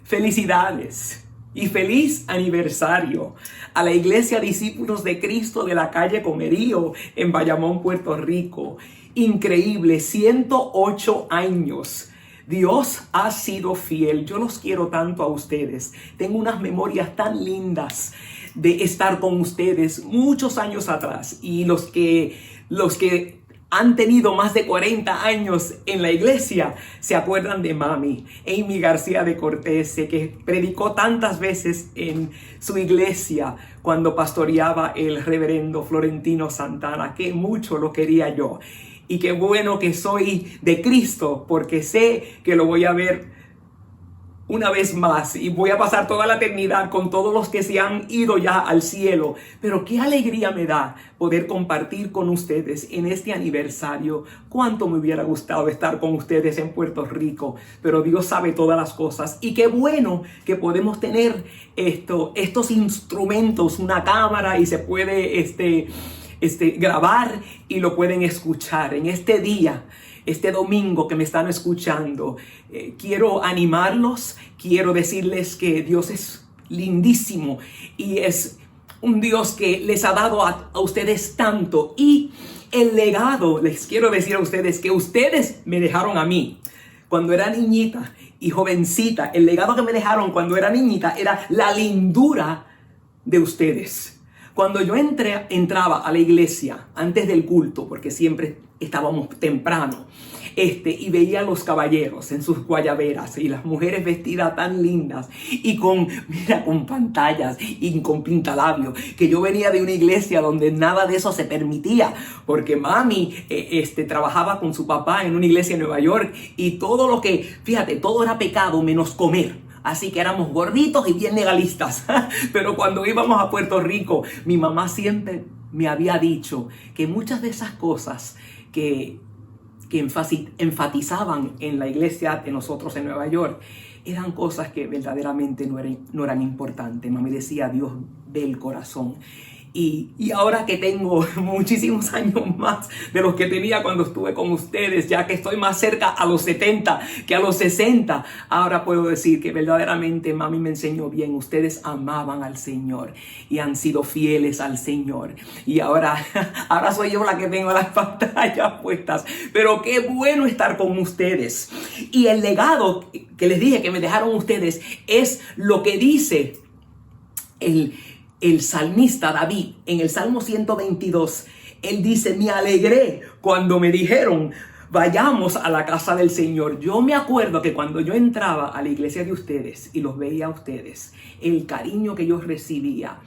Felicidades y feliz aniversario a la Iglesia Discípulos de Cristo de la calle Comerío en Bayamón, Puerto Rico. Increíble, 108 años. Dios ha sido fiel. Yo los quiero tanto a ustedes. Tengo unas memorias tan lindas de estar con ustedes muchos años atrás. Y los que han tenido más de 40 años en la iglesia se acuerdan de mami, Amy García de Cortés, que predicó tantas veces en su iglesia cuando pastoreaba el reverendo Florentino Santana, que mucho lo quería yo. Y qué bueno que soy de Cristo, porque sé que lo voy a ver una vez más y voy a pasar toda la eternidad con todos los que se han ido ya al cielo. Pero qué alegría me da poder compartir con ustedes en este aniversario. Cuánto me hubiera gustado estar con ustedes en Puerto Rico, pero Dios sabe todas las cosas. Y qué bueno que podemos tener estos instrumentos, una cámara, y se puede grabar y lo pueden escuchar en este día. Este domingo que me están escuchando, quiero animarlos, quiero decirles que Dios es lindísimo y es un Dios que les ha dado a ustedes tanto. Y el legado, les quiero decir a ustedes que ustedes me dejaron a mí cuando era niñita y jovencita. El legado que me dejaron cuando era niñita era la lindura de ustedes. Cuando yo entraba a la iglesia antes del culto, porque siempre estábamos temprano, y veía a los caballeros en sus guayaberas y las mujeres vestidas tan lindas y con pantallas y con pintalabios, que yo venía de una iglesia donde nada de eso se permitía, porque mami trabajaba con su papá en una iglesia en Nueva York y todo era pecado menos comer. Así que éramos gorditos y bien legalistas. Pero cuando íbamos a Puerto Rico, mi mamá siempre me había dicho que muchas de esas cosas que enfatizaban en la iglesia de nosotros en Nueva York eran cosas que verdaderamente no eran importantes. Mami decía, Dios ve el corazón. Y ahora que tengo muchísimos años más de los que tenía cuando estuve con ustedes, ya que estoy más cerca a los 70 que a los 60, ahora puedo decir que verdaderamente mami me enseñó bien. Ustedes amaban al Señor y han sido fieles al Señor. Y ahora soy yo la que tengo las pantallas puestas. Pero qué bueno estar con ustedes. Y el legado que les dije que me dejaron ustedes es lo que dice el salmista David en el Salmo 122. Él dice, me alegré cuando me dijeron, vayamos a la casa del Señor. Yo me acuerdo que cuando yo entraba a la iglesia de ustedes y los veía a ustedes, el cariño que yo recibía,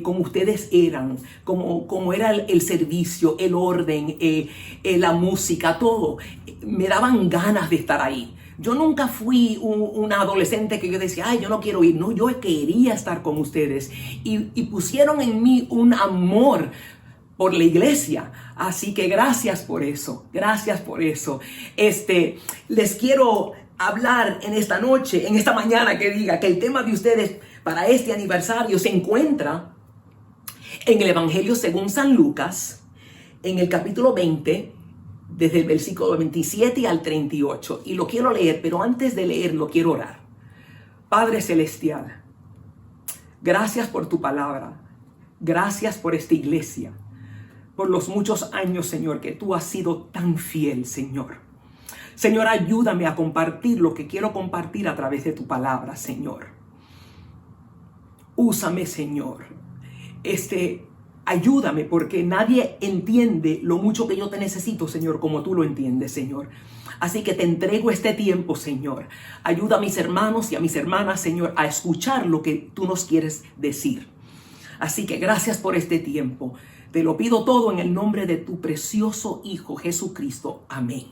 como ustedes eran, como era el servicio, el orden, la música, todo, me daban ganas de estar ahí. Yo nunca fui una adolescente que yo decía, ay, yo no quiero ir. No, yo quería estar con ustedes. Y pusieron en mí un amor por la iglesia. Así que gracias por eso. Gracias por eso. Les quiero hablar en esta noche, en esta mañana, que el tema de ustedes para este aniversario se encuentra en el Evangelio según San Lucas, en el capítulo 20, desde el versículo 27 al 38. Y lo quiero leer, pero antes de leerlo quiero orar. Padre Celestial, gracias por tu palabra. Gracias por esta iglesia. Por los muchos años, Señor, que tú has sido tan fiel, Señor. Señor, ayúdame a compartir lo que quiero compartir a través de tu palabra, Señor. Úsame, Señor. Ayúdame, porque nadie entiende lo mucho que yo te necesito, Señor, como tú lo entiendes, Señor. Así que te entrego este tiempo, Señor. Ayuda a mis hermanos y a mis hermanas, Señor, a escuchar lo que tú nos quieres decir. Así que gracias por este tiempo. Te lo pido todo en el nombre de tu precioso Hijo, Jesucristo. Amén.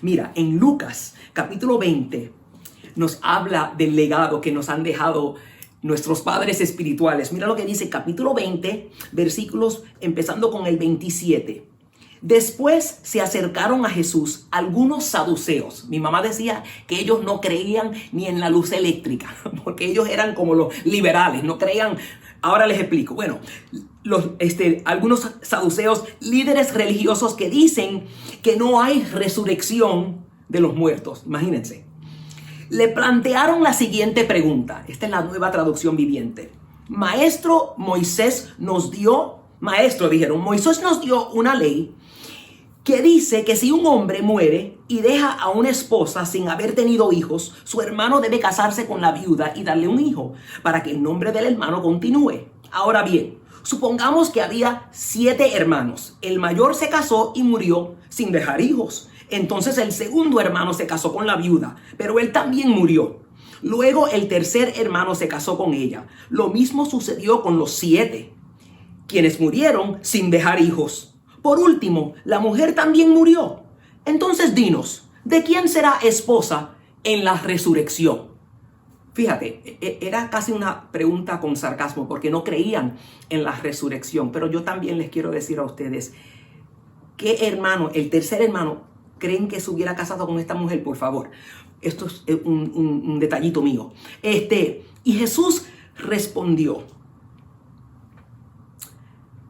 Mira, en Lucas, capítulo 20, nos habla del legado que nos han dejado nuestros padres espirituales. Mira lo que dice capítulo 20, versículos empezando con el 27. Después se acercaron a Jesús algunos saduceos. Mi mamá decía que ellos no creían ni en la luz eléctrica, porque ellos eran como los liberales, no creían. Ahora les explico. Bueno, algunos saduceos, líderes religiosos que dicen que no hay resurrección de los muertos. Imagínense. Le plantearon la siguiente pregunta. Esta es la Nueva Traducción Viviente. Maestro, Moisés nos dio, maestro, dijeron, Moisés nos dio una ley que dice que si un hombre muere y deja a una esposa sin haber tenido hijos, su hermano debe casarse con la viuda y darle un hijo para que el nombre del hermano continúe. Ahora bien, supongamos que había 7 hermanos. El mayor se casó y murió sin dejar hijos. Entonces el segundo hermano se casó con la viuda, pero él también murió. Luego el tercer hermano se casó con ella. Lo mismo sucedió con los 7, quienes murieron sin dejar hijos. Por último, la mujer también murió. Entonces dinos, ¿de quién será esposa en la resurrección? Fíjate, era casi una pregunta con sarcasmo porque no creían en la resurrección. Pero yo también les quiero decir a ustedes, ¿qué hermano, el tercer hermano, creen que se hubiera casado con esta mujer? Por favor, esto es un detallito mío. Y Jesús respondió: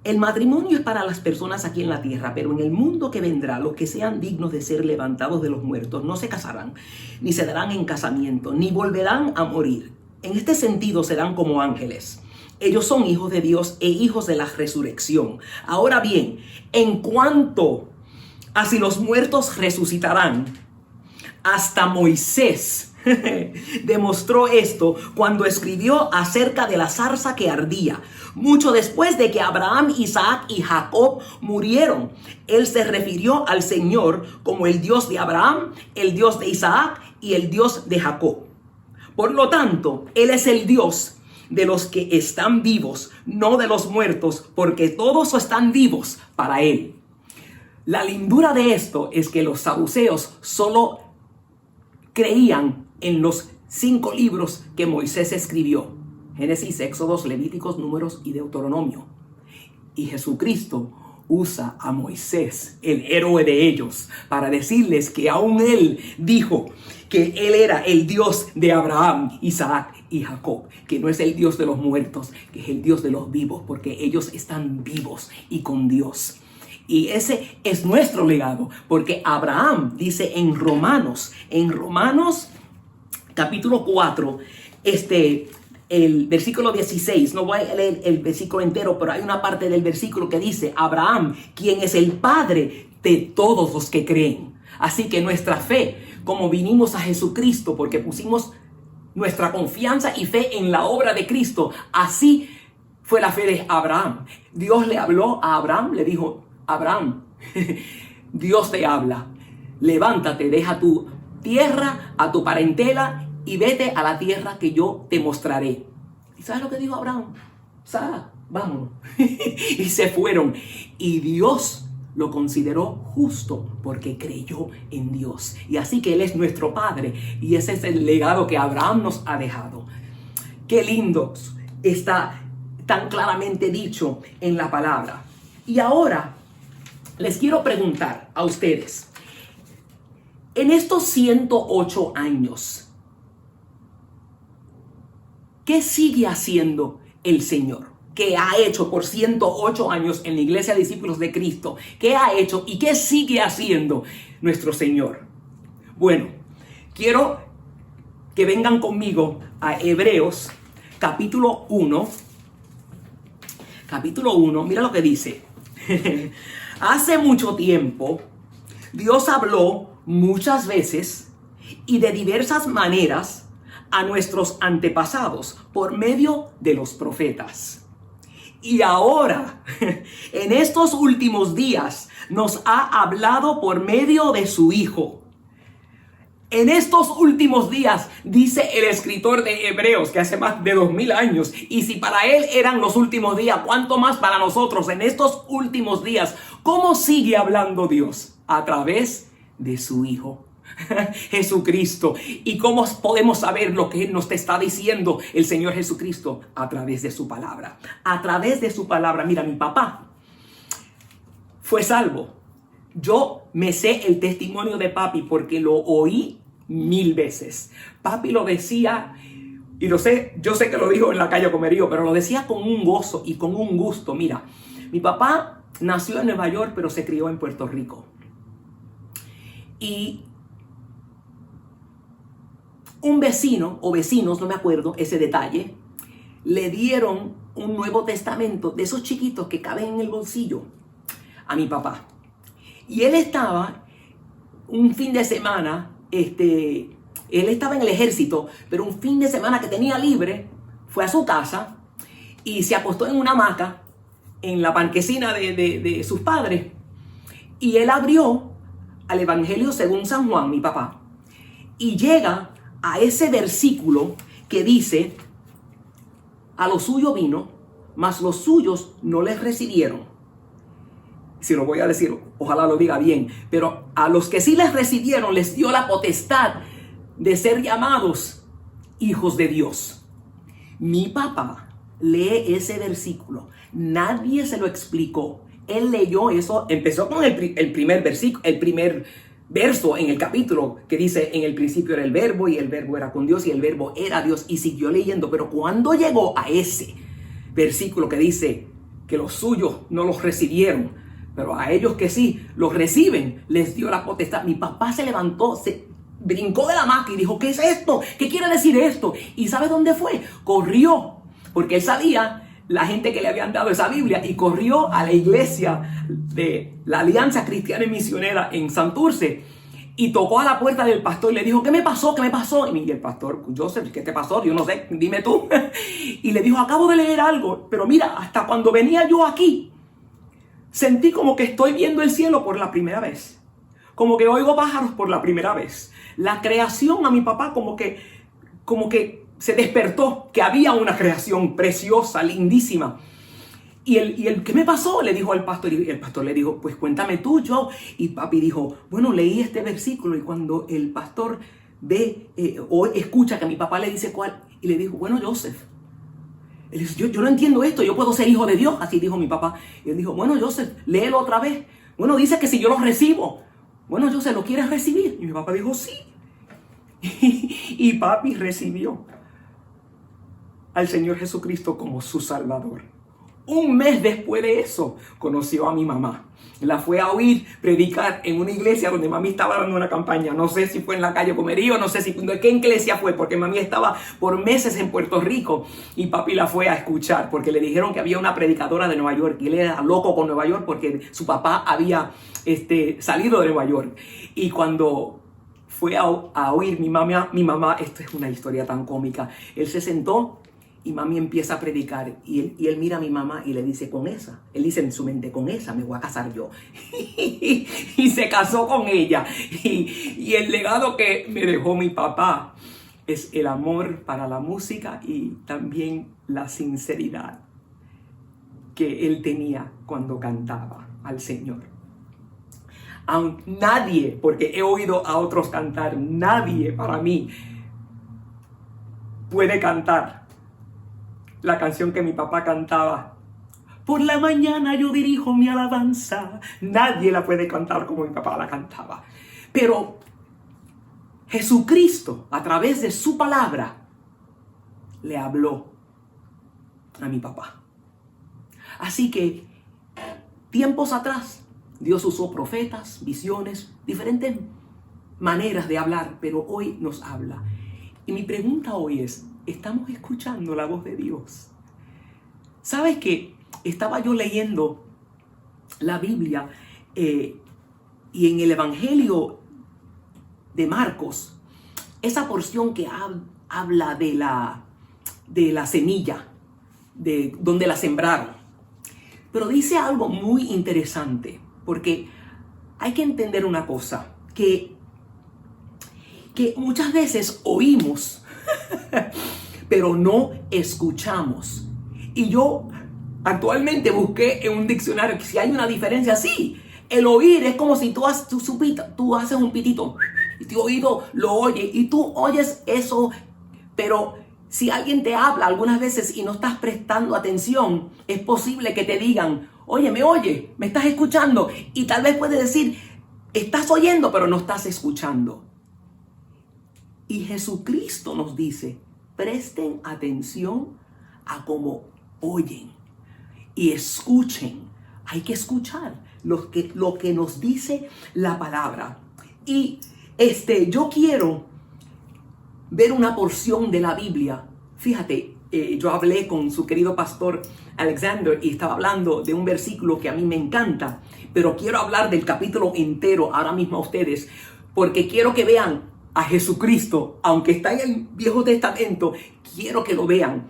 el matrimonio es para las personas aquí en la tierra, pero en el mundo que vendrá, los que sean dignos de ser levantados de los muertos no se casarán, ni se darán en casamiento, ni volverán a morir. En este sentido serán como ángeles. Ellos son hijos de Dios e hijos de la resurrección. Ahora bien, en cuanto a si los muertos resucitarán, hasta Moisés demostró esto cuando escribió acerca de la zarza que ardía. Mucho después de que Abraham, Isaac y Jacob murieron, él se refirió al Señor como el Dios de Abraham, el Dios de Isaac y el Dios de Jacob. Por lo tanto, Él es el Dios de los que están vivos, no de los muertos, porque todos están vivos para Él. La lindura de esto es que los saduceos solo creían en los 5 libros que Moisés escribió: Génesis, Éxodos, Levíticos, Números y Deuteronomio. Y Jesucristo usa a Moisés, el héroe de ellos, para decirles que aún él dijo que él era el Dios de Abraham, Isaac y Jacob, que no es el Dios de los muertos, que es el Dios de los vivos, porque ellos están vivos y con Dios. Y ese es nuestro legado, porque Abraham dice en Romanos capítulo 4, el versículo 16, no voy a leer el versículo entero, pero hay una parte del versículo que dice: Abraham, quien es el padre de todos los que creen. Así que nuestra fe, como vinimos a Jesucristo porque pusimos nuestra confianza y fe en la obra de Cristo, así fue la fe de Abraham. Dios le habló a Abraham, le dijo: Abraham, Dios te habla, levántate, deja tu tierra, a tu parentela y vete a la tierra que yo te mostraré. ¿Y sabes lo que dijo Abraham? Sara, vámonos. Y se fueron. Y Dios lo consideró justo porque creyó en Dios. Y así que Él es nuestro Padre. Y ese es el legado que Abraham nos ha dejado. Qué lindo está tan claramente dicho en la palabra. Y ahora les quiero preguntar a ustedes, en estos 108 años, ¿qué sigue haciendo el Señor? ¿Qué ha hecho por 108 años en la Iglesia de Discípulos de Cristo? ¿Qué ha hecho y qué sigue haciendo nuestro Señor? Bueno, quiero que vengan conmigo a Hebreos capítulo 1. Capítulo 1, mira lo que dice. Hace mucho tiempo, Dios habló muchas veces y de diversas maneras a nuestros antepasados por medio de los profetas. Y ahora, en estos últimos días, nos ha hablado por medio de su Hijo. En estos últimos días, dice el escritor de Hebreos, que hace más de 2000 años, y si para él eran los últimos días, ¿cuánto más para nosotros en estos últimos días? ¿Cómo sigue hablando Dios? A través de su Hijo, Jesucristo. ¿Y cómo podemos saber lo que nos está diciendo el Señor Jesucristo? A través de su palabra. A través de su palabra. Mira, mi papá fue salvo. Yo me sé el testimonio de papi porque lo oí 1000 veces. Papi lo decía, y lo sé, yo sé que lo dijo en la calle Comerío, pero lo decía con un gozo y con un gusto. Mira, mi papá nació en Nueva York, pero se crió en Puerto Rico. Y un vecino o vecinos, no me acuerdo ese detalle, le dieron un Nuevo Testamento de esos chiquitos que caben en el bolsillo a mi papá. Y él estaba un fin de semana, él estaba en el ejército, pero un fin de semana que tenía libre, fue a su casa y se acostó en una hamaca en la marquesina de sus padres. Y él abrió al Evangelio según San Juan, mi papá, y llega a ese versículo que dice: a los suyos vino, mas los suyos no les recibieron. Si lo voy a decir, ojalá lo diga bien, pero a los que sí les recibieron les dio la potestad de ser llamados hijos de Dios. Mi papá lee ese versículo, nadie se lo explicó. Él leyó eso, empezó con el primer versículo, el primer verso en el capítulo que dice: en el principio era el verbo y el verbo era con Dios y el verbo era Dios, y siguió leyendo. Pero cuando llegó a ese versículo que dice que los suyos no los recibieron, pero a ellos que sí los reciben les dio la potestad, mi papá se levantó, se brincó de la hamaca y dijo: ¿qué es esto? ¿Qué quiere decir esto? ¿Y sabe dónde fue? Corrió, porque él sabía la gente que le habían dado esa Biblia, y corrió a la iglesia de la Alianza Cristiana y Misionera en Santurce y tocó a la puerta del pastor y le dijo: ¿qué me pasó? ¿Qué me pasó? Y el pastor: Joseph, ¿qué te pasó? Yo no sé, dime tú. Y le dijo: acabo de leer algo, pero mira, hasta cuando venía yo aquí sentí como que estoy viendo el cielo por la primera vez, como que oigo pájaros por la primera vez. La creación a mi papá como que se despertó, que había una creación preciosa, lindísima. Y el ¿qué me pasó? Le dijo al pastor, y el pastor le dijo: pues cuéntame tú, yo. Y papi dijo: bueno, leí este versículo. Y cuando el pastor ve o escucha que mi papá le dice cuál, y le dijo: bueno, Joseph, él dice, yo no entiendo esto, yo puedo ser hijo de Dios, así dijo mi papá. Y él dijo: bueno, Joseph, léelo otra vez. Bueno, dice que si yo lo recibo. Bueno, Joseph, ¿lo quieres recibir? Y mi papá dijo: sí. Y papi recibió al Señor Jesucristo como su Salvador. Un mes después de eso, conoció a mi mamá. La fue a oír predicar en una iglesia donde mami estaba dando una campaña. No sé si fue en la calle Comerío, no sé si de qué iglesia fue, porque mami estaba por meses en Puerto Rico y papi la fue a escuchar porque le dijeron que había una predicadora de Nueva York y él era loco con Nueva York porque su papá había salido de Nueva York. Y cuando fue a oír mi mamá, esto es una historia tan cómica, él se sentó y mami empieza a predicar y él mira a mi mamá y le dice: con esa, él dice en su mente, con esa me voy a casar yo. Y se casó con ella. Y el legado que me dejó mi papá es el amor para la música y también la sinceridad que él tenía cuando cantaba al Señor. Nadie, porque he oído a otros cantar, nadie para mí puede cantar la canción que mi papá cantaba: por la mañana yo dirijo mi alabanza. Nadie la puede cantar como mi papá la cantaba. Pero Jesucristo, a través de su palabra, le habló a mi papá. Así que, tiempos atrás, Dios usó profetas, visiones, diferentes maneras de hablar, pero hoy nos habla. Y mi pregunta hoy es: ¿estamos escuchando la voz de Dios? ¿Sabes qué? Estaba yo leyendo la Biblia y en el Evangelio de Marcos, esa porción que habla de la semilla, de donde la sembraron. Pero dice algo muy interesante, porque hay que entender una cosa, que muchas veces oímos pero no escuchamos. Y yo actualmente busqué en un diccionario que si hay una diferencia. Sí, el oír es como si tú haces un pitito y tu oído lo oye y tú oyes eso, pero si alguien te habla algunas veces y no estás prestando atención, es posible que te digan: oye, me estás escuchando, y tal vez puedes decir: estás oyendo pero no estás escuchando. Y Jesucristo nos dice: presten atención a cómo oyen y escuchen. Hay que escuchar lo que nos dice la palabra. Y yo quiero ver una porción de la Biblia. Fíjate, yo hablé con su querido pastor Alexander y estaba hablando de un versículo que a mí me encanta, pero quiero hablar del capítulo entero ahora mismo a ustedes, porque quiero que vean a Jesucristo, aunque está en el Viejo Testamento, quiero que lo vean,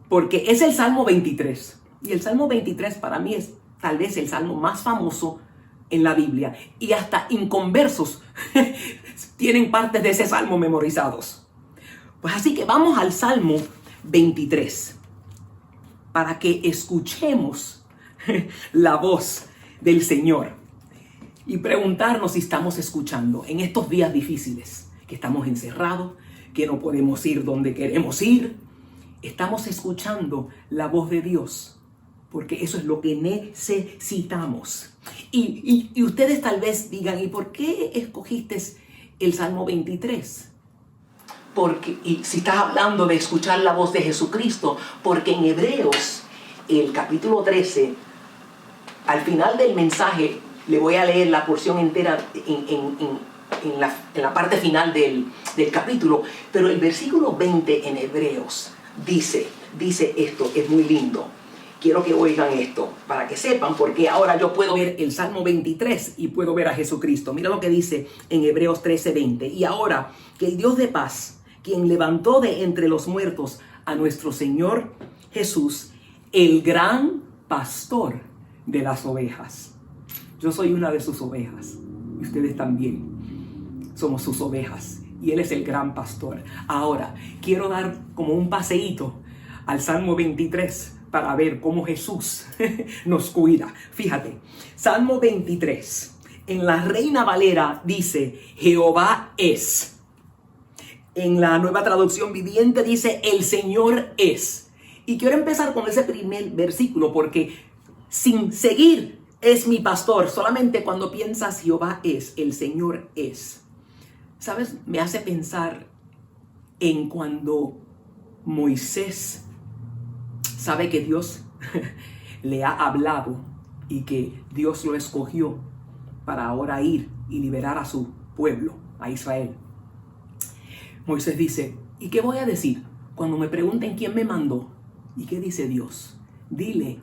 porque es el Salmo 23. Y el Salmo 23 para mí es tal vez el salmo más famoso en la Biblia. Y hasta inconversos tienen partes de ese salmo memorizados. Pues así que vamos al Salmo 23 para que escuchemos la voz del Señor y preguntarnos si estamos escuchando en estos días difíciles, que estamos encerrados, que no podemos ir donde queremos ir. Estamos escuchando la voz de Dios, porque eso es lo que necesitamos. Y ustedes tal vez digan, ¿y por qué escogiste el Salmo 23? Porque, y si estás hablando de escuchar la voz de Jesucristo, porque en Hebreos, el capítulo 13, al final del mensaje, le voy a leer la porción entera en la parte final del capítulo, pero el versículo 20 en Hebreos dice esto, es muy lindo. Quiero que oigan esto para que sepan, porque ahora yo puedo ver el Salmo 23 y puedo ver a Jesucristo. Mira lo que dice en Hebreos 13:20. Y ahora que el Dios de paz, quien levantó de entre los muertos a nuestro Señor Jesús, el gran pastor de las ovejas. Yo soy una de sus ovejas y ustedes también somos sus ovejas y Él es el gran pastor. Ahora quiero dar como un paseíto al Salmo 23 para ver cómo Jesús nos cuida. Fíjate, Salmo 23, en la Reina Valera dice, Jehová es. En la Nueva Traducción Viviente dice, el Señor es. Y quiero empezar con ese primer versículo, porque sin seguir es mi pastor, solamente cuando piensas Jehová es, el Señor es. ¿Sabes? Me hace pensar en cuando Moisés sabe que Dios le ha hablado y que Dios lo escogió para ahora ir y liberar a su pueblo, a Israel. Moisés dice, ¿y qué voy a decir cuando me pregunten quién me mandó? ¿Y qué dice Dios? Dile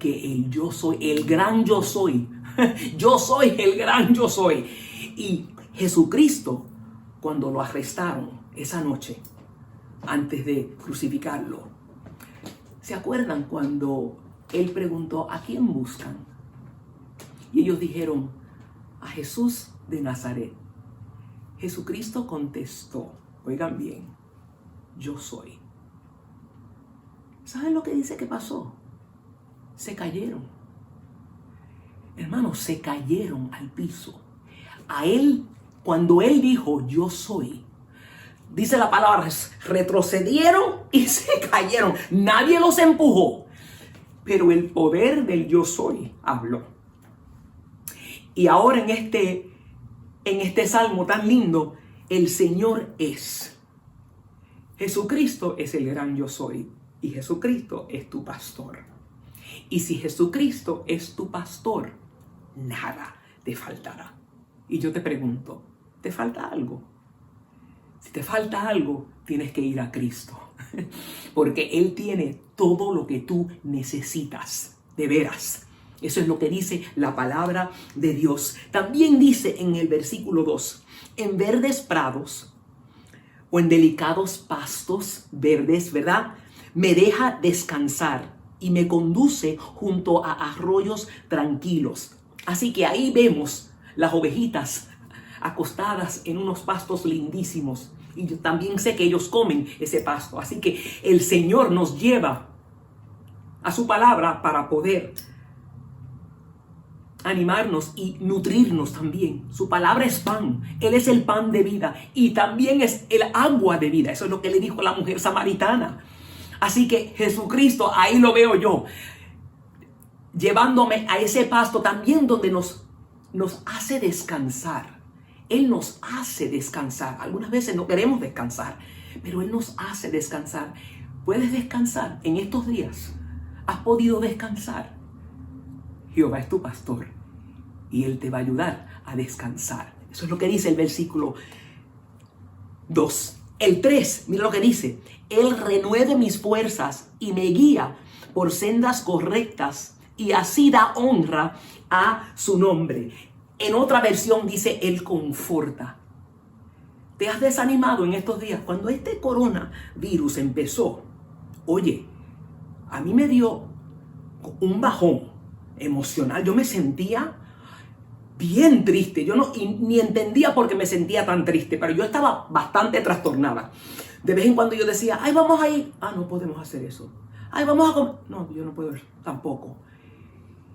que el yo soy, el gran yo soy. Yo soy el gran yo soy. Y Jesucristo, cuando lo arrestaron esa noche, antes de crucificarlo, ¿se acuerdan cuando Él preguntó, ¿a quién buscan? Y ellos dijeron, a Jesús de Nazaret. Jesucristo contestó, oigan bien, yo soy. ¿Saben lo que dice que pasó? Se cayeron. Hermanos, se cayeron al piso. A Él, cuando Él dijo, yo soy, dice la palabra, retrocedieron y se cayeron. Nadie los empujó. Pero el poder del yo soy habló. Y ahora en este salmo tan lindo, el Señor es. Jesucristo es el gran yo soy. Y Jesucristo es tu pastor. Y si Jesucristo es tu pastor, nada te faltará. Y yo te pregunto, ¿te falta algo? Si te falta algo, tienes que ir a Cristo. Porque Él tiene todo lo que tú necesitas, de veras. Eso es lo que dice la palabra de Dios. También dice en el versículo 2, en verdes prados o en delicados pastos verdes, ¿verdad? Me deja descansar y me conduce junto a arroyos tranquilos. Así que ahí vemos las ovejitas acostadas en unos pastos lindísimos. Y yo también sé que ellos comen ese pasto. Así que el Señor nos lleva a su palabra para poder animarnos y nutrirnos también. Su palabra es pan. Él es el pan de vida y también es el agua de vida. Eso es lo que le dijo la mujer samaritana. Así que Jesucristo, ahí lo veo yo, llevándome a ese pasto también donde nos hace descansar. Él nos hace descansar. Algunas veces no queremos descansar, pero Él nos hace descansar. ¿Puedes descansar en estos días? ¿Has podido descansar? Jehová es tu pastor y Él te va a ayudar a descansar. Eso es lo que dice el versículo 2. El 3, mira lo que dice. Él renueve mis fuerzas y me guía por sendas correctas y así da honra a su nombre. En otra versión dice, Él conforta. ¿Te has desanimado en estos días? Cuando este coronavirus empezó, oye, a mí me dio un bajón emocional. Yo me sentía bien triste. Yo ni entendía por qué me sentía tan triste, pero yo estaba bastante trastornada. De vez en cuando yo decía, ay, vamos a ir. Ah, no podemos hacer eso. Ay, vamos a comer. No, yo no puedo ir tampoco.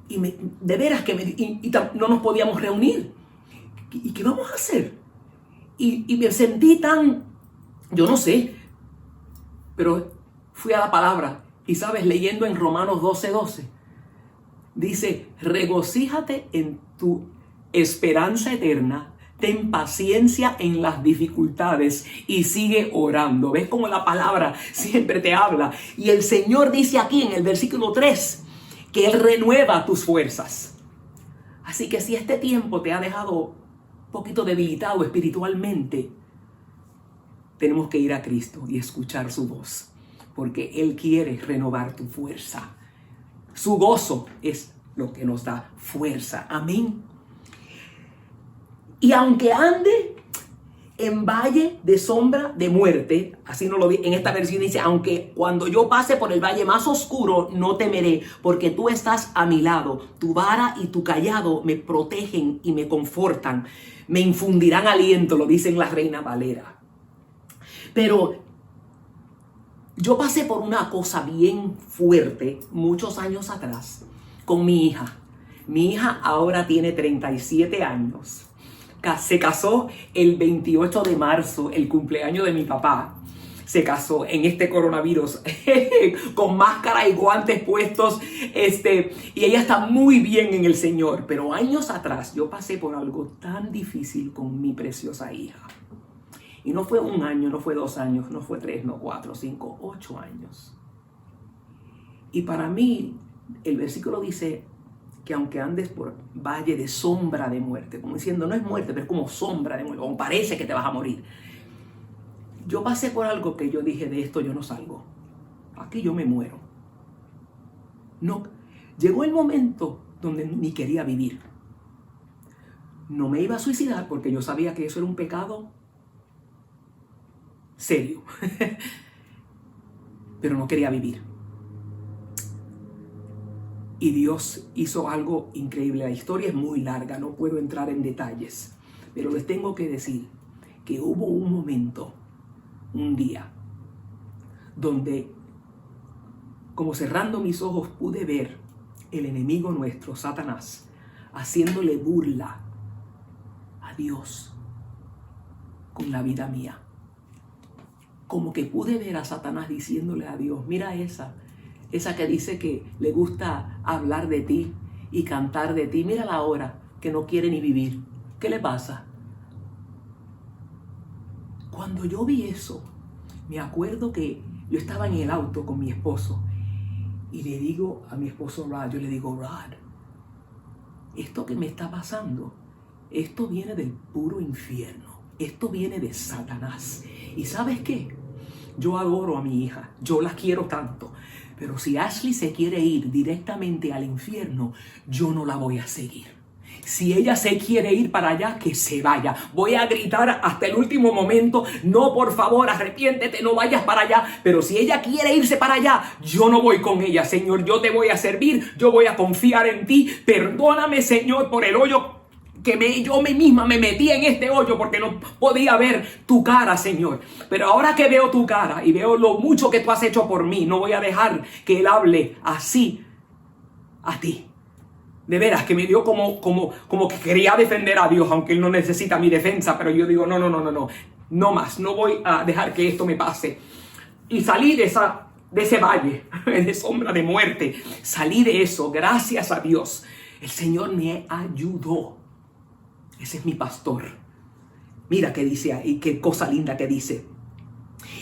Y de veras que no nos podíamos reunir. ¿Y qué vamos a hacer? Y me sentí tan, yo no sé, pero fui a la palabra. Y sabes, leyendo en Romanos 12:12, dice, regocíjate en tu esperanza eterna, ten paciencia en las dificultades y sigue orando. ¿Ves cómo la palabra siempre te habla? Y el Señor dice aquí en el versículo 3 que Él renueva tus fuerzas. Así que si este tiempo te ha dejado un poquito debilitado espiritualmente, tenemos que ir a Cristo y escuchar su voz, porque Él quiere renovar tu fuerza. Su gozo es lo que nos da fuerza. Amén. Y aunque ande en valle de sombra de muerte, así no lo vi, en esta versión dice, aunque cuando yo pase por el valle más oscuro, no temeré, porque tú estás a mi lado. Tu vara y tu cayado me protegen y me confortan. Me infundirán aliento, lo dice en la Reina Valera. Pero yo pasé por una cosa bien fuerte muchos años atrás con mi hija. Mi hija ahora tiene 37 años. Se casó el 28 de marzo, el cumpleaños de mi papá. Se casó en este coronavirus con máscara y guantes puestos. Y ella está muy bien en el Señor. Pero años atrás yo pasé por algo tan difícil con mi preciosa hija. Y no fue un año, no fue 2 años, no fue 3, no 4, 5, 8 años. Y para mí, el versículo dice que aunque andes por valle de sombra de muerte, como diciendo, no es muerte, pero es como sombra de muerte, como parece que te vas a morir. Yo pasé por algo que yo dije, de esto yo no salgo. Aquí yo me muero. No, llegó el momento donde ni quería vivir. No me iba a suicidar porque yo sabía que eso era un pecado serio. Pero no quería vivir. Y Dios hizo algo increíble. La historia es muy larga, no puedo entrar en detalles. Pero les tengo que decir que hubo un momento, un día, donde, como cerrando mis ojos, pude ver el enemigo nuestro, Satanás, haciéndole burla a Dios con la vida mía. Como que pude ver a Satanás diciéndole a Dios, mira esa que dice que le gusta hablar de ti y cantar de ti. Mírala ahora, que no quiere ni vivir. ¿Qué le pasa? Cuando yo vi eso, me acuerdo que yo estaba en el auto con mi esposo y le digo a mi esposo Rod, yo le digo, Rod, esto que me está pasando, esto viene del puro infierno. Esto viene de Satanás. ¿Y sabes qué? Yo adoro a mi hija, yo la quiero tanto. Pero si Ashley se quiere ir directamente al infierno, yo no la voy a seguir. Si ella se quiere ir para allá, que se vaya. Voy a gritar hasta el último momento, no, por favor, arrepiéntete, no vayas para allá. Pero si ella quiere irse para allá, yo no voy con ella, Señor. Yo te voy a servir, yo voy a confiar en ti. Perdóname, Señor, por el hoyo que yo misma me metí en este hoyo porque no podía ver tu cara, Señor. Pero ahora que veo tu cara y veo lo mucho que tú has hecho por mí, no voy a dejar que Él hable así a ti. De veras, que me dio como que quería defender a Dios, aunque Él no necesita mi defensa. Pero yo digo, no más, no voy a dejar que esto me pase. Y salí de ese valle de sombra de muerte. Salí de eso, gracias a Dios. El Señor me ayudó. Ese es mi pastor. Mira qué dice ahí, qué cosa linda que dice.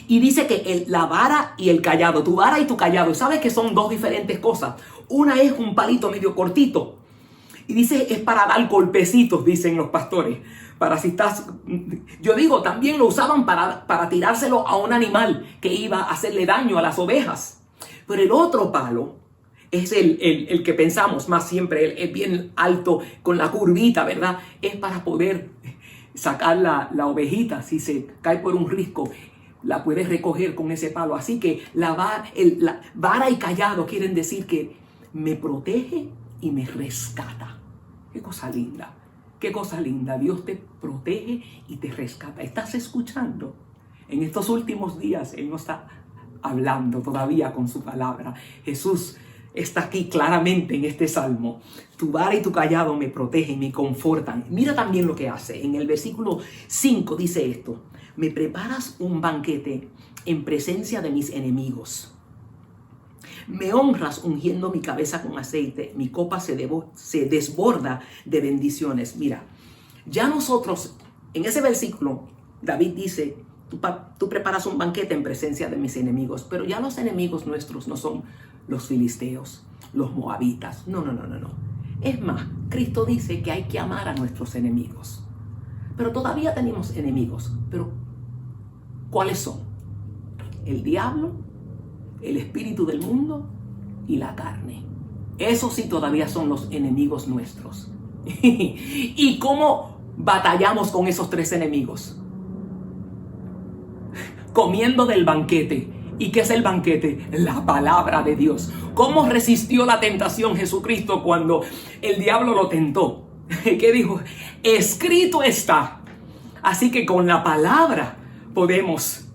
Y dice que la vara y el cayado, tu vara y tu cayado, ¿sabes que son dos diferentes cosas? Una es un palito medio cortito. Y dice, es para dar golpecitos, dicen los pastores. para si estás, yo digo, también lo usaban para tirárselo a un animal que iba a hacerle daño a las ovejas. Pero el otro palo es el que pensamos más siempre, el bien alto con la curvita, ¿verdad? Es para poder sacar la ovejita. Si se cae por un risco, la puedes recoger con ese palo. Así que la vara y callado quieren decir que me protege y me rescata. Qué cosa linda, qué cosa linda. Dios te protege y te rescata. ¿Estás escuchando? En estos últimos días Él nos está hablando todavía con su palabra. Jesús está aquí claramente en este salmo. Tu vara y tu callado me protegen, me confortan. Mira también lo que hace. En el versículo 5 dice esto: me preparas un banquete en presencia de mis enemigos. Me honras ungiendo mi cabeza con aceite. Mi copa se desborda de bendiciones. Mira, ya nosotros, en ese versículo, David dice: tú preparas un banquete en presencia de mis enemigos. Pero ya los enemigos nuestros no son los filisteos, los moabitas. No. Es más, Cristo dice que hay que amar a nuestros enemigos. Pero todavía tenemos enemigos. Pero, ¿cuáles son? El diablo, el espíritu del mundo y la carne. Esos sí todavía son los enemigos nuestros. ¿Y cómo batallamos con esos tres enemigos? Comiendo del banquete. ¿Y qué es el banquete? La palabra de Dios. ¿Cómo resistió la tentación Jesucristo cuando el diablo lo tentó? ¿Qué dijo? Escrito está. Así que con la palabra podemos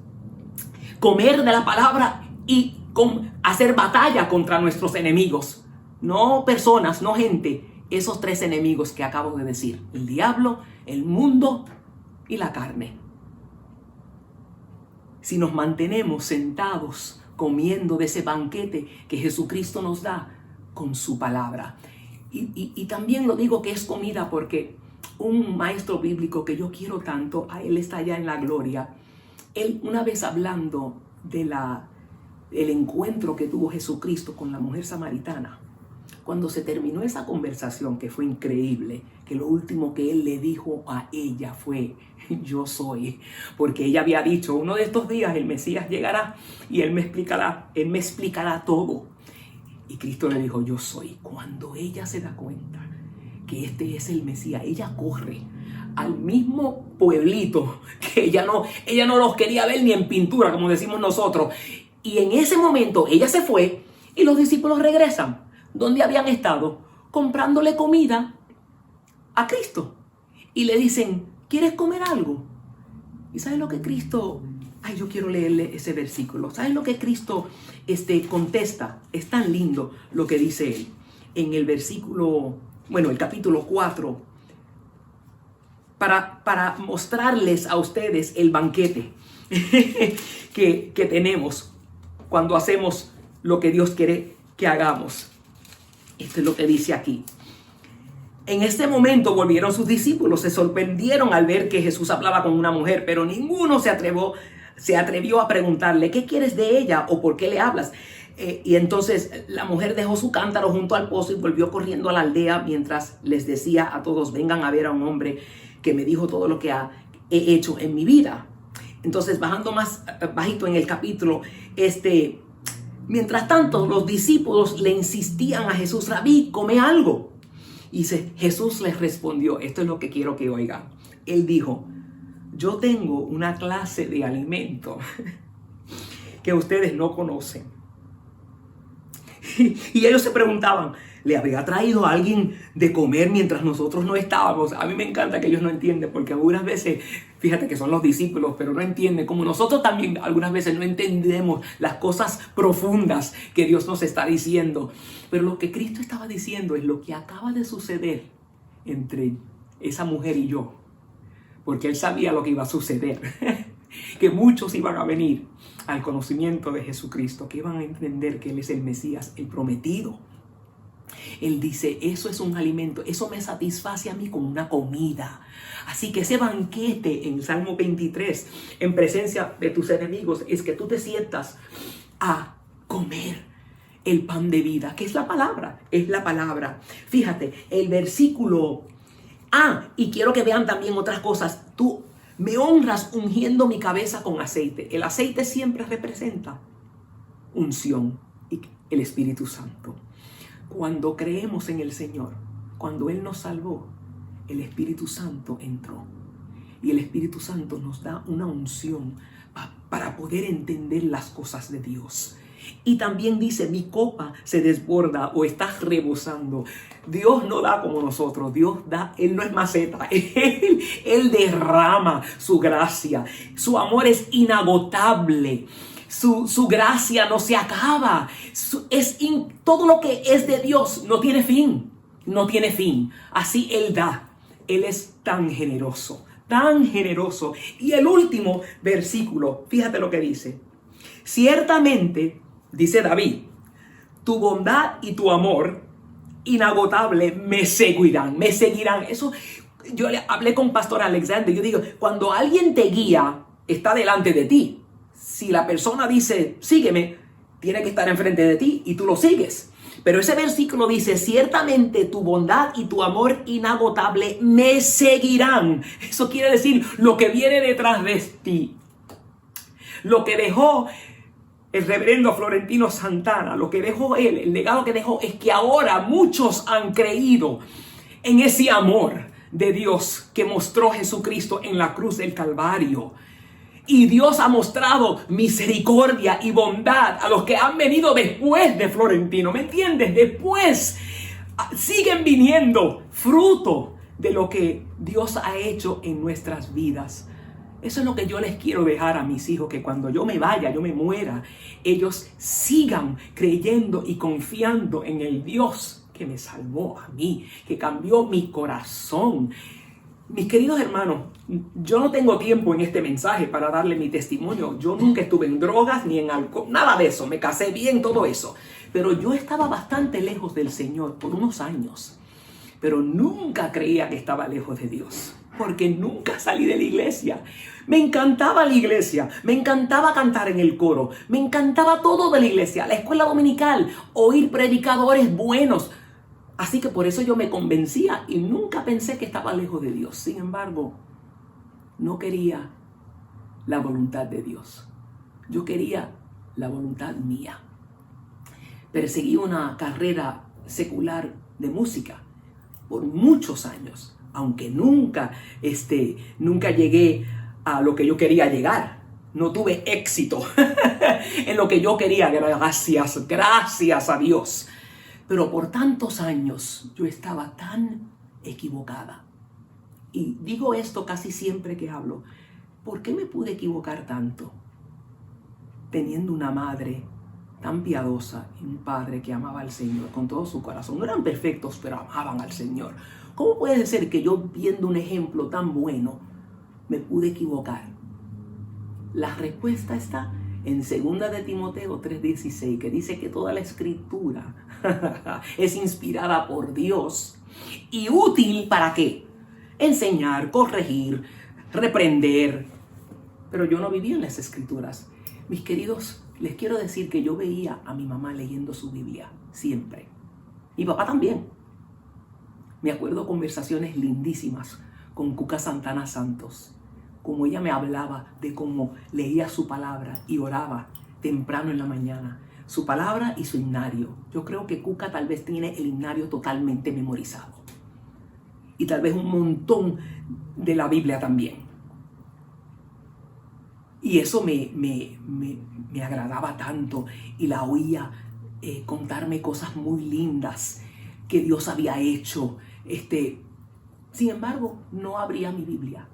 comer de la palabra y hacer batalla contra nuestros enemigos. No personas, no gente. Esos tres enemigos que acabo de decir: el diablo, el mundo y la carne. Si nos mantenemos sentados comiendo de ese banquete que Jesucristo nos da con su palabra. Y también lo digo que es comida porque un maestro bíblico que yo quiero tanto, a él está allá en la gloria. Él, una vez hablando de el encuentro que tuvo Jesucristo con la mujer samaritana, cuando se terminó esa conversación, que fue increíble, que lo último que él le dijo a ella fue: yo soy. Porque ella había dicho: uno de estos días el Mesías llegará y él me explicará todo. Y Cristo le dijo: yo soy. Cuando ella se da cuenta que este es el Mesías, ella corre al mismo pueblito que ella no los quería ver ni en pintura, como decimos nosotros. Y en ese momento ella se fue y los discípulos regresan donde habían estado comprándole comida a Cristo. Y le dicen: ¿quieres comer algo? ¿Y sabes lo que Cristo? Yo quiero leerle ese versículo. ¿Sabes lo que Cristo contesta? Es tan lindo lo que dice él. En el versículo, el capítulo 4, para mostrarles a ustedes el banquete que tenemos cuando hacemos lo que Dios quiere que hagamos. Esto es lo que dice aquí. En este momento volvieron sus discípulos, se sorprendieron al ver que Jesús hablaba con una mujer, pero ninguno se atrevió a preguntarle: ¿qué quieres de ella o por qué le hablas? Y entonces la mujer dejó su cántaro junto al pozo y volvió corriendo a la aldea mientras les decía a todos: vengan a ver a un hombre que me dijo todo lo que he hecho en mi vida. Entonces, bajando más bajito en el capítulo, mientras tanto, los discípulos le insistían a Jesús: Rabí, come algo. Y Jesús les respondió, esto es lo que quiero que oigan. Él dijo: yo tengo una clase de alimento que ustedes no conocen. Y ellos se preguntaban: ¿le había traído a alguien de comer mientras nosotros no estábamos? A mí me encanta que ellos no entienden, porque algunas veces, fíjate que son los discípulos, pero no entienden, como nosotros también algunas veces no entendemos las cosas profundas que Dios nos está diciendo. Pero lo que Cristo estaba diciendo es lo que acaba de suceder entre esa mujer y yo, porque Él sabía lo que iba a suceder, que muchos iban a venir al conocimiento de Jesucristo, que iban a entender que Él es el Mesías, el prometido. Él dice: eso es un alimento, eso me satisface a mí como una comida. Así que ese banquete en Salmo 23, en presencia de tus enemigos, es que tú te sientas a comer el pan de vida, que es la palabra, es la palabra. Fíjate, el versículo Y quiero que vean también otras cosas. Tú me honras ungiendo mi cabeza con aceite. El aceite siempre representa unción y el Espíritu Santo. Cuando creemos en el Señor, cuando Él nos salvó, el Espíritu Santo entró. Y el Espíritu Santo nos da una unción para poder entender las cosas de Dios. Y también dice, mi copa se desborda o está rebosando. Dios no da como nosotros, Dios da, Él no es maceta, Él derrama su gracia. Su amor es inagotable, su gracia no se acaba. Todo lo que es de Dios no tiene fin, no tiene fin. Así Él da, Él es tan generoso, tan generoso. Y el último versículo, fíjate lo que dice. Ciertamente, dice David, tu bondad y tu amor inagotable me seguirán, me seguirán. Eso, yo le hablé con Pastor Alexander, yo digo, cuando alguien te guía, está delante de ti. Si la persona dice, sígueme, tiene que estar enfrente de ti y tú lo sigues. Pero ese versículo dice, ciertamente tu bondad y tu amor inagotable me seguirán. Eso quiere decir lo que viene detrás de ti. Lo que dejó el reverendo Florentino Santana, lo que dejó él, el legado que dejó es que ahora muchos han creído en ese amor de Dios que mostró Jesucristo en la cruz del Calvario. Y Dios ha mostrado misericordia y bondad a los que han venido después de Florentino. ¿Me entiendes? Después siguen viniendo fruto de lo que Dios ha hecho en nuestras vidas. Eso es lo que yo les quiero dejar a mis hijos, que cuando yo me vaya, yo me muera, ellos sigan creyendo y confiando en el Dios que me salvó a mí, que cambió mi corazón. Mis queridos hermanos, yo no tengo tiempo en este mensaje para darle mi testimonio. Yo nunca estuve en drogas ni en alcohol, nada de eso. Me casé bien, todo eso. Pero yo estaba bastante lejos del Señor por unos años. Pero nunca creía que estaba lejos de Dios, porque nunca salí de la iglesia. Me encantaba la iglesia, me encantaba cantar en el coro, me encantaba todo de la iglesia, la escuela dominical, oír predicadores buenos. Así que por eso yo me convencía y nunca pensé que estaba lejos de Dios. Sin embargo, no quería la voluntad de Dios. Yo quería la voluntad mía. Perseguí una carrera secular de música por muchos años, aunque nunca llegué a lo que yo quería llegar. No tuve éxito en lo que yo quería, gracias a Dios. Pero por tantos años yo estaba tan equivocada. Y digo esto casi siempre que hablo. ¿Por qué me pude equivocar tanto? Teniendo una madre tan piadosa y un padre que amaba al Señor con todo su corazón. No eran perfectos, pero amaban al Señor. ¿Cómo puede ser que yo, viendo un ejemplo tan bueno, me pude equivocar? La respuesta está en 2 de Timoteo 3:16, que dice que toda la escritura es inspirada por Dios y útil ¿para qué? Enseñar, corregir, reprender. Pero yo no vivía en las escrituras. Mis queridos, les quiero decir que yo veía a mi mamá leyendo su Biblia siempre. Mi papá también. Me acuerdo conversaciones lindísimas con Cuca Santana Santos, como ella me hablaba de cómo leía su palabra y oraba temprano en la mañana, su palabra y su himnario. Yo creo que Cuca tal vez tiene el himnario totalmente memorizado y tal vez un montón de la Biblia también. Y eso me agradaba tanto, y la oía contarme cosas muy lindas que Dios había hecho. Sin embargo, no abría mi Biblia.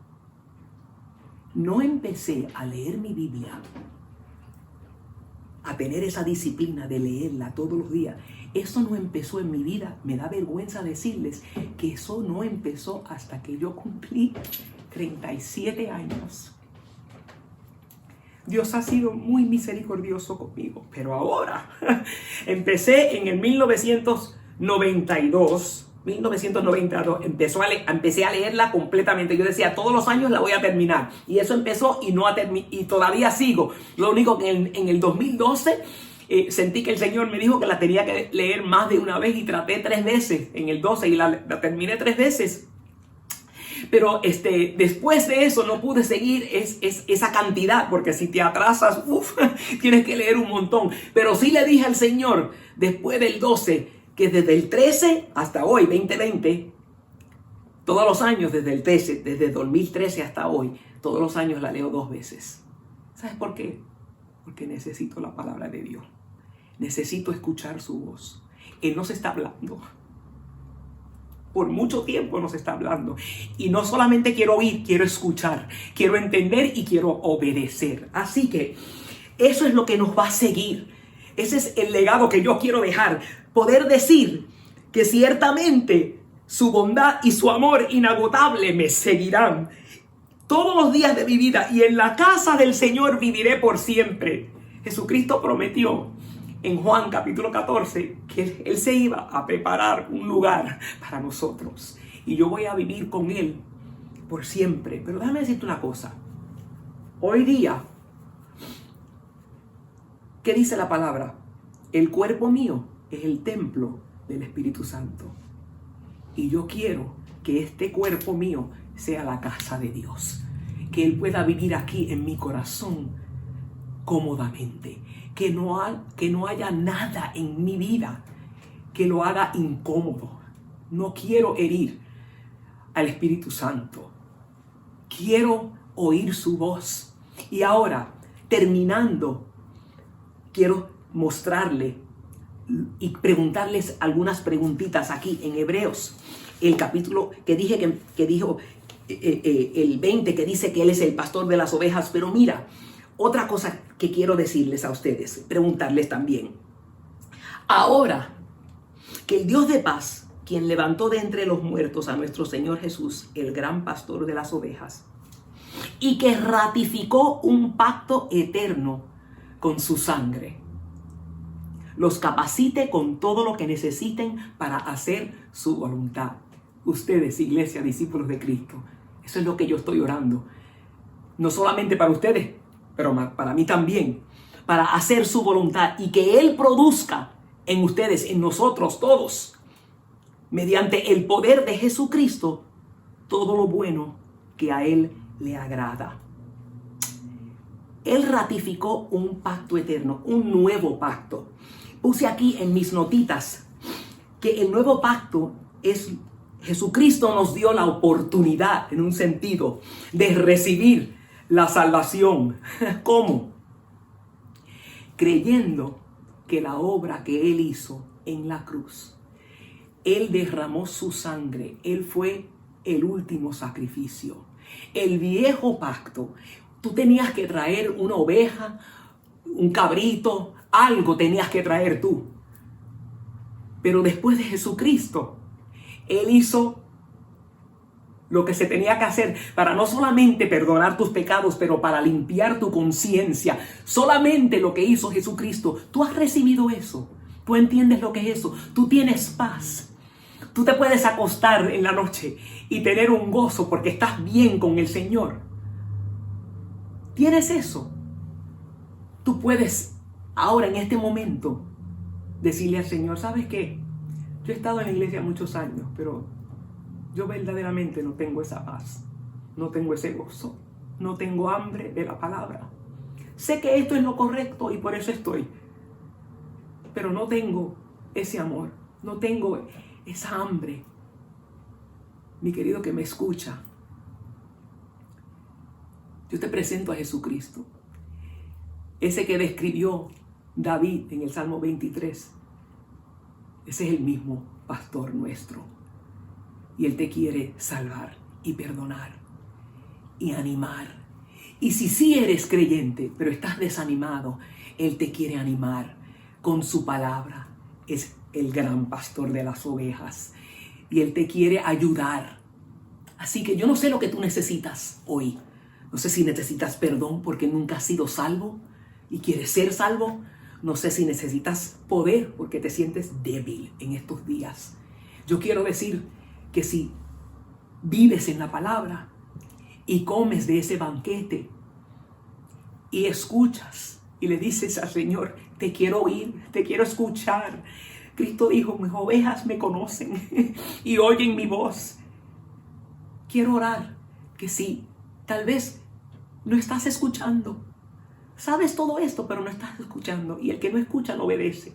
No empecé a leer mi Biblia, a tener esa disciplina de leerla todos los días. Eso no empezó en mi vida. Me da vergüenza decirles que eso no empezó hasta que yo cumplí 37 años. Dios ha sido muy misericordioso conmigo, pero ahora empecé en el 1992, empecé a leerla completamente. Yo decía, todos los años la voy a terminar. Y eso empezó y todavía sigo. Lo único que en el 2012 sentí que el Señor me dijo que la tenía que leer más de una vez y traté 3 veces en el 12 y la terminé 3 veces. Pero después de eso no pude seguir esa cantidad, porque si te atrasas, tienes que leer un montón. Pero sí le dije al Señor, después del 12, que desde el 13 hasta hoy, 2020, todos los años desde el 13, desde 2013 hasta hoy, todos los años la leo 2 veces. ¿Sabes por qué? Porque necesito la palabra de Dios. Necesito escuchar su voz. Él nos está hablando. Por mucho tiempo nos está hablando. Y no solamente quiero oír, quiero escuchar. Quiero entender y quiero obedecer. Así que eso es lo que nos va a seguir. Ese es el legado que yo quiero dejar. Poder decir que ciertamente su bondad y su amor inagotable me seguirán todos los días de mi vida. Y en la casa del Señor viviré por siempre. Jesucristo prometió en Juan capítulo 14, que Él se iba a preparar un lugar para nosotros. Y yo voy a vivir con Él por siempre. Pero déjame decirte una cosa. Hoy día, ¿qué dice la palabra? El cuerpo mío es el templo del Espíritu Santo. Y yo quiero que este cuerpo mío sea la casa de Dios. Que Él pueda vivir aquí en mi corazón cómodamente. Que no haya nada en mi vida que lo haga incómodo. No quiero herir al Espíritu Santo. Quiero oír su voz. Y ahora, terminando, quiero mostrarle y preguntarles algunas preguntitas aquí en Hebreos. El capítulo que dije que dijo el 20, que dice que Él es el pastor de las ovejas. Pero mira, otra cosa que quiero decirles a ustedes, preguntarles también. Ahora que el Dios de paz, quien levantó de entre los muertos a nuestro Señor Jesús, el gran pastor de las ovejas, y que ratificó un pacto eterno con su sangre, los capacite con todo lo que necesiten para hacer su voluntad. Ustedes, iglesia, discípulos de Cristo, eso es lo que yo estoy orando. No solamente para ustedes, pero para mí también, para hacer su voluntad y que Él produzca en ustedes, en nosotros todos, mediante el poder de Jesucristo, todo lo bueno que a Él le agrada. Él ratificó un pacto eterno, un nuevo pacto. Puse aquí en mis notitas que el nuevo pacto es Jesucristo nos dio la oportunidad, en un sentido, de recibir la salvación. ¿Cómo? Creyendo que la obra que Él hizo en la cruz, Él derramó su sangre, Él fue el último sacrificio. El viejo pacto, tú tenías que traer una oveja, un cabrito, algo tenías que traer tú. Pero después de Jesucristo, Él hizo lo que se tenía que hacer para no solamente perdonar tus pecados, pero para limpiar tu conciencia. Solamente lo que hizo Jesucristo. Tú has recibido eso. Tú entiendes lo que es eso. Tú tienes paz. Tú te puedes acostar en la noche y tener un gozo porque estás bien con el Señor. ¿Tienes eso? Tú puedes ahora, en este momento, decirle al Señor, ¿sabes qué? Yo he estado en la iglesia muchos años, pero yo verdaderamente no tengo esa paz, no tengo ese gozo, no tengo hambre de la palabra. Sé que esto es lo correcto y por eso estoy, pero no tengo ese amor, no tengo esa hambre. Mi querido que me escucha, yo te presento a Jesucristo, ese que describió David en el Salmo 23. Ese es el mismo pastor nuestro. Y Él te quiere salvar y perdonar y animar. Y si sí eres creyente, pero estás desanimado, Él te quiere animar con su palabra. Es el gran pastor de las ovejas. Y Él te quiere ayudar. Así que yo no sé lo que tú necesitas hoy. No sé si necesitas perdón porque nunca has sido salvo y quieres ser salvo. No sé si necesitas poder porque te sientes débil en estos días. Yo quiero decir que si vives en la palabra y comes de ese banquete y escuchas y le dices al Señor, te quiero oír, te quiero escuchar. Cristo dijo, mis ovejas me conocen y oyen mi voz. quiero orar que sí, tal vez no estás escuchando. Sabes todo esto, pero no estás escuchando. Y el que no escucha no obedece.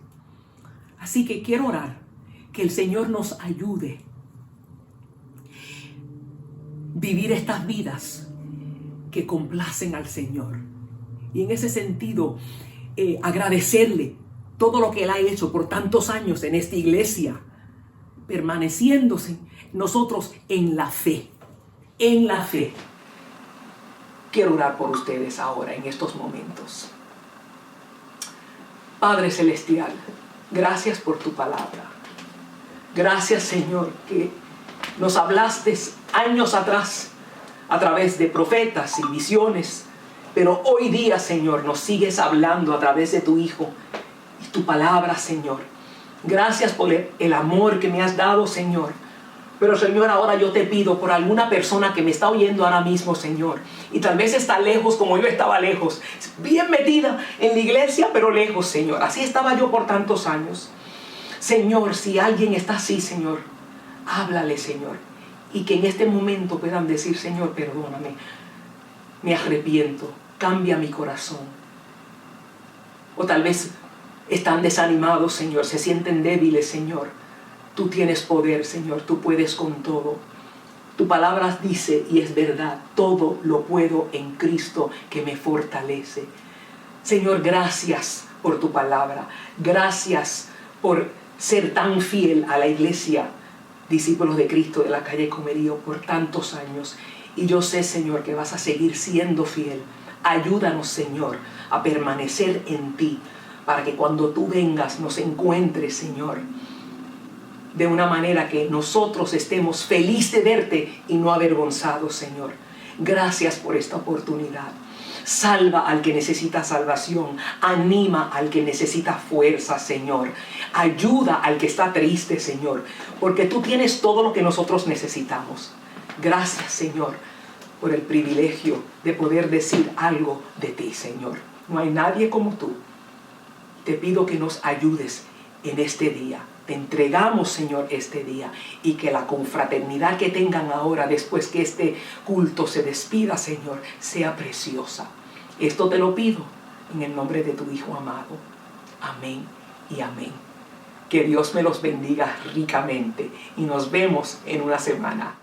Así que quiero orar que el Señor nos ayude a vivir estas vidas que complacen al Señor. Y en ese sentido, agradecerle todo lo que Él ha hecho por tantos años en esta iglesia, permaneciéndose nosotros en la fe. En la fe. Quiero orar por ustedes ahora, en estos momentos. Padre Celestial, gracias por tu palabra. Gracias, Señor, que nos hablaste años atrás a través de profetas y visiones. Pero hoy día, Señor, nos sigues hablando a través de tu Hijo y tu palabra, Señor. Gracias por el amor que me has dado, Señor. Pero, Señor, ahora yo te pido por alguna persona que me está oyendo ahora mismo, Señor. Y tal vez está lejos como yo estaba lejos. Bien metida en la iglesia, pero lejos, Señor. Así estaba yo por tantos años. Señor, si alguien está así, Señor, háblale, Señor. Y que en este momento puedan decir, Señor, perdóname. Me arrepiento. Cambia mi corazón. O tal vez están desanimados, Señor. Se sienten débiles, Señor. Tú tienes poder, Señor. Tú puedes con todo. Tu palabra dice, y es verdad, todo lo puedo en Cristo que me fortalece. Señor, gracias por tu palabra. Gracias por ser tan fiel a la iglesia, discípulos de Cristo de la calle Comerío, por tantos años. Y yo sé, Señor, que vas a seguir siendo fiel. Ayúdanos, Señor, a permanecer en ti, para que cuando tú vengas nos encuentres, Señor, de una manera que nosotros estemos felices de verte y no avergonzados, Señor. Gracias por esta oportunidad. Salva al que necesita salvación. Anima al que necesita fuerza, Señor. Ayuda al que está triste, Señor. Porque tú tienes todo lo que nosotros necesitamos. Gracias, Señor, por el privilegio de poder decir algo de ti, Señor. No hay nadie como tú. Te pido que nos ayudes en este día. Te entregamos, Señor, este día, y que la confraternidad que tengan ahora, después que este culto se despida, Señor, sea preciosa. Esto te lo pido en el nombre de tu Hijo amado. Amén y amén. Que Dios me los bendiga ricamente y nos vemos en una semana.